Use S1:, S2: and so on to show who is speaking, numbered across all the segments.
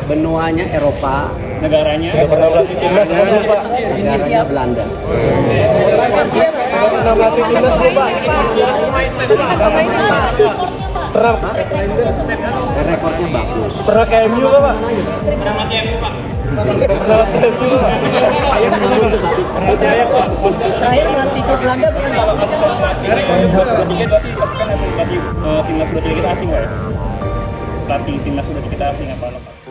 S1: Benuanya Eropa,
S2: Negaranya
S1: negaranya Belanda.
S3: Pernah melatih timnas belum, Pak?
S1: Rekornya bagus.
S3: Pernah ke MU nggak, Pak?
S2: nama TMU Pak.
S3: Pernah ke MU, Pak?
S4: Terakhir melatih klub Belanda bukan?
S2: Timnas udah kita asing Pak ya? Pelatih timnas udah kita asing apa Pak?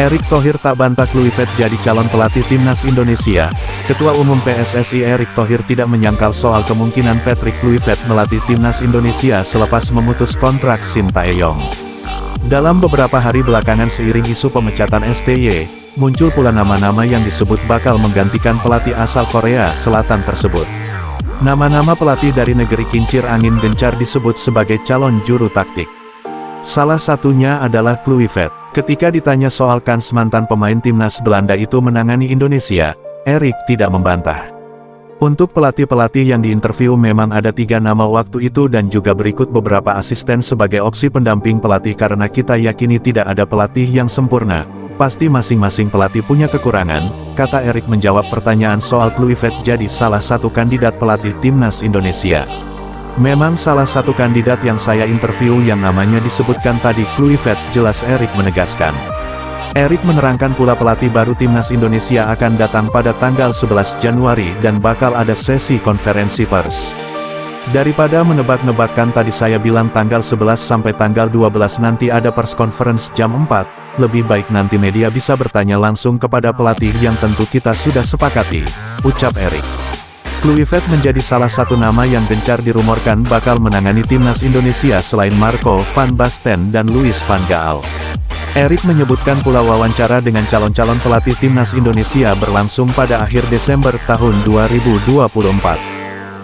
S5: Erick Thohir tak bantah Kluivert jadi calon pelatih timnas Indonesia. Ketua Umum PSSI Erick Thohir tidak menyangkal soal kemungkinan Patrick Kluivert melatih timnas Indonesia selepas memutus kontrak Sintayong. Dalam beberapa hari belakangan seiring isu pemecatan STY, muncul pula nama-nama yang disebut bakal menggantikan pelatih asal Korea Selatan tersebut. Nama-nama pelatih dari negeri kincir angin gencar disebut sebagai calon juru taktik. Salah satunya adalah Kluivert. Ketika ditanya soal kans mantan pemain timnas Belanda itu menangani Indonesia, Erick tidak membantah. Untuk pelatih-pelatih yang diinterview memang ada 3 nama waktu itu dan juga berikut beberapa asisten sebagai opsi pendamping pelatih karena kita yakini tidak ada pelatih yang sempurna. Pasti masing-masing pelatih punya kekurangan, kata Erick menjawab pertanyaan soal Kluivert jadi salah satu kandidat pelatih timnas Indonesia. Memang salah satu kandidat yang saya interview yang namanya disebutkan tadi Kluivert, jelas Erick menegaskan. Erick menerangkan pula pelatih baru timnas Indonesia akan datang pada tanggal 11 Januari dan bakal ada sesi konferensi pers. Daripada menebak-nebakkan tadi saya bilang tanggal 11 sampai tanggal 12 nanti ada pers conference jam 4, lebih baik nanti media bisa bertanya langsung kepada pelatih yang tentu kita sudah sepakati, ucap Erick. Kluivert menjadi salah satu nama yang gencar dirumorkan bakal menangani timnas Indonesia selain Marco van Basten dan Louis van Gaal. Erick menyebutkan pula wawancara dengan calon-calon pelatih timnas Indonesia berlangsung pada akhir Desember tahun 2024.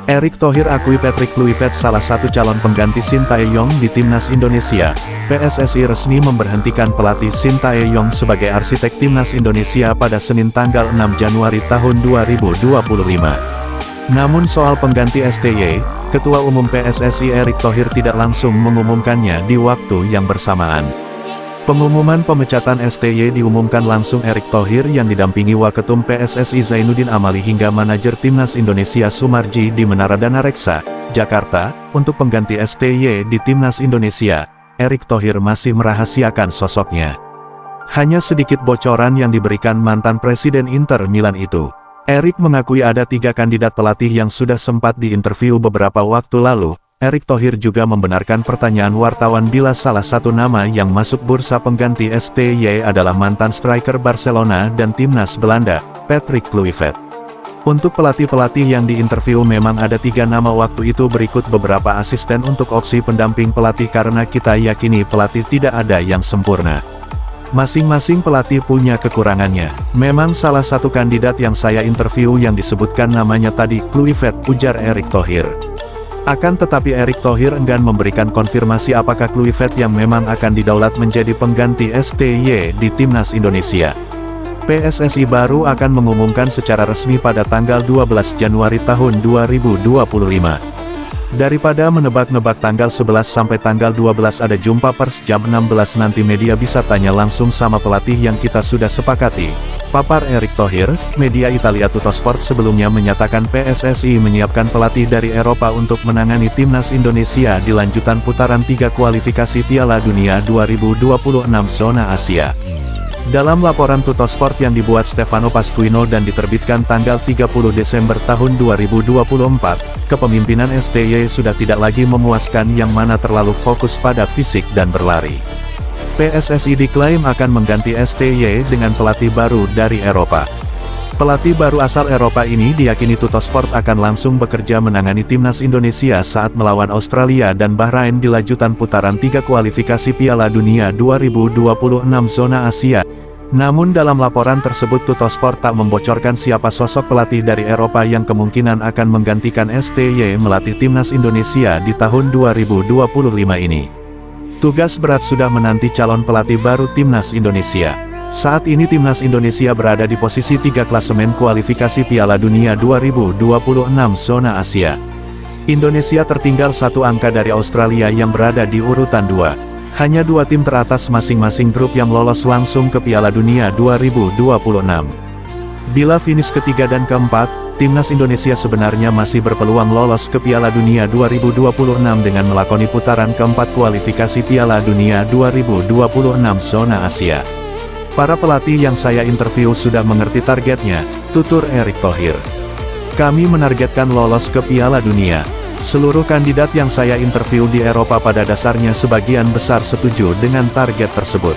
S5: Erick Thohir akui Patrick Kluivert salah satu calon pengganti Sintayong di timnas Indonesia. PSSI resmi memberhentikan pelatih Sintayong sebagai arsitek timnas Indonesia pada Senin tanggal 6 Januari tahun 2025. Namun soal pengganti STY, Ketua Umum PSSI Erick Thohir tidak langsung mengumumkannya di waktu yang bersamaan. Pengumuman pemecatan STY diumumkan langsung Erick Thohir yang didampingi Waketum PSSI Zainuddin Amali hingga manajer timnas Indonesia Sumarji di Menara Dana Reksa, Jakarta. Untuk pengganti STY di timnas Indonesia, Erick Thohir masih merahasiakan sosoknya. Hanya sedikit bocoran yang diberikan mantan Presiden Inter Milan itu. Erick mengakui ada 3 kandidat pelatih yang sudah sempat diinterview beberapa waktu lalu. Erick Thohir juga membenarkan pertanyaan wartawan bila salah satu nama yang masuk bursa pengganti STY adalah mantan striker Barcelona dan timnas Belanda, Patrick Kluivert. Untuk pelatih-pelatih yang diinterview memang ada 3 nama waktu itu berikut beberapa asisten untuk opsi pendamping pelatih karena kita yakini pelatih tidak ada yang sempurna. Masing-masing pelatih punya kekurangannya. Memang salah satu kandidat yang saya interview yang disebutkan namanya tadi Kluivert, ujar Erick Thohir. Akan tetapi Erick Thohir enggan memberikan konfirmasi apakah Kluivert yang memang akan didaulat menjadi pengganti STY di timnas Indonesia. PSSI baru akan mengumumkan secara resmi pada tanggal 12 Januari tahun 2025. Daripada menebak-nebak tanggal 11 sampai tanggal 12 ada jumpa pers jam 16 nanti media bisa tanya langsung sama pelatih yang kita sudah sepakati, papar Erick Thohir. Media Italia Tuttosport sebelumnya menyatakan PSSI menyiapkan pelatih dari Eropa untuk menangani timnas Indonesia di lanjutan putaran 3 kualifikasi Piala Dunia 2026 zona Asia. Dalam laporan Tuttosport yang dibuat Stefano Pasquino dan diterbitkan tanggal 30 Desember tahun 2024, kepemimpinan STY sudah tidak lagi memuaskan yang mana terlalu fokus pada fisik dan berlari. PSSI diklaim akan mengganti STY dengan pelatih baru dari Eropa. Pelatih baru asal Eropa ini diyakini Tuttosport akan langsung bekerja menangani timnas Indonesia saat melawan Australia dan Bahrain di lanjutan putaran 3 kualifikasi Piala Dunia 2026 zona Asia. Namun dalam laporan tersebut Tuttosport tak membocorkan siapa sosok pelatih dari Eropa yang kemungkinan akan menggantikan STY melatih timnas Indonesia di tahun 2025 ini. Tugas berat sudah menanti calon pelatih baru timnas Indonesia. Saat ini timnas Indonesia berada di posisi 3 klasemen kualifikasi Piala Dunia 2026 zona Asia. Indonesia tertinggal 1 angka dari Australia yang berada di urutan 2. Hanya 2 tim teratas masing-masing grup yang lolos langsung ke Piala Dunia 2026. Bila finish ketiga dan keempat, timnas Indonesia sebenarnya masih berpeluang lolos ke Piala Dunia 2026 dengan melakoni putaran keempat kualifikasi Piala Dunia 2026 zona Asia. Para pelatih yang saya interview sudah mengerti targetnya, tutur Erick Thohir. Kami menargetkan lolos ke Piala Dunia. Seluruh kandidat yang saya interview di Eropa pada dasarnya sebagian besar setuju dengan target tersebut.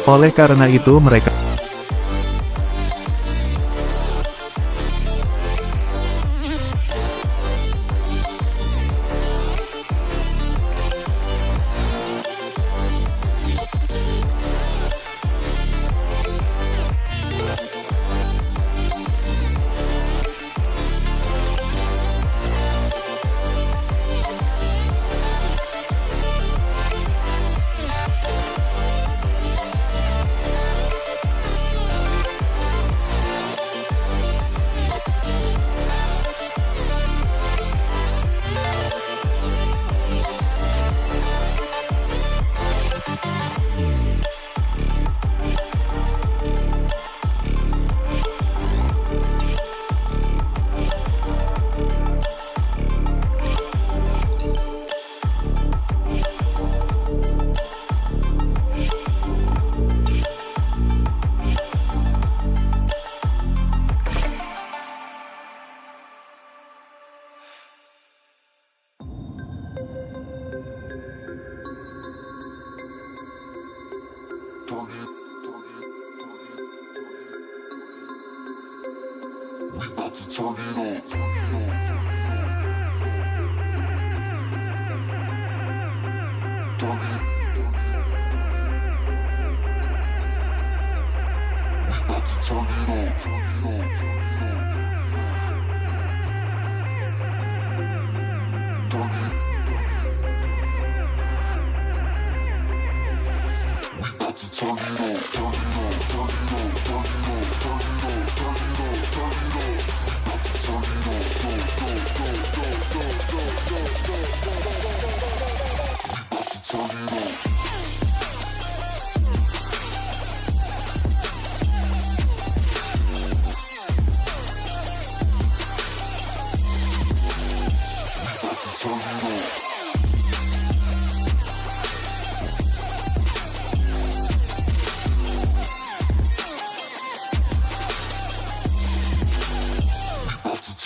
S5: Oleh karena itu mereka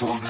S6: turn it